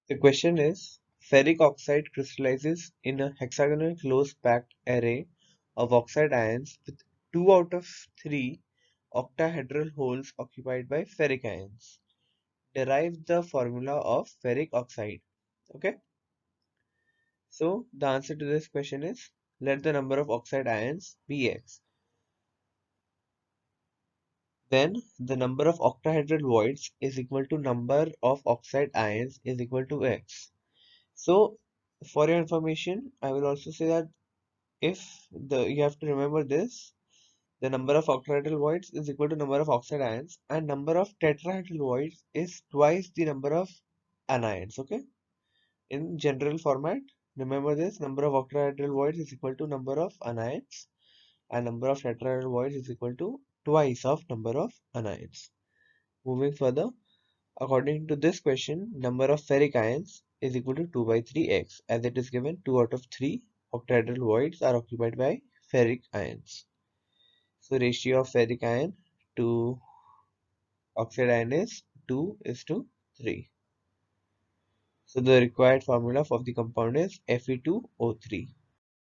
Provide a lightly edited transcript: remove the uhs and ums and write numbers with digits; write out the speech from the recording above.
The question is, ferric oxide crystallizes in a hexagonal close packed array of oxide ions with 2 out of 3 octahedral holes occupied by ferric ions. Derive the formula of ferric oxide. Okay, so the answer to this question is, let the number of oxide ions be x. Then the number of octahedral voids is equal to number of oxide ions is equal to x. So for your information, I will also say that if you have to remember this, the number of octahedral voids is equal to number of oxide ions, and number of tetrahedral voids is twice the number of anions. Okay, in general format, remember this: number of octahedral voids is equal to number of anions, and number of tetrahedral voids is equal to twice of number of anions. Moving further, according to this question, number of ferric ions is equal to 2 by 3x, as it is given 2 out of 3 octahedral voids are occupied by ferric ions. So ratio of ferric ion to oxide ion is 2:3. So the required formula for the compound is Fe2O3.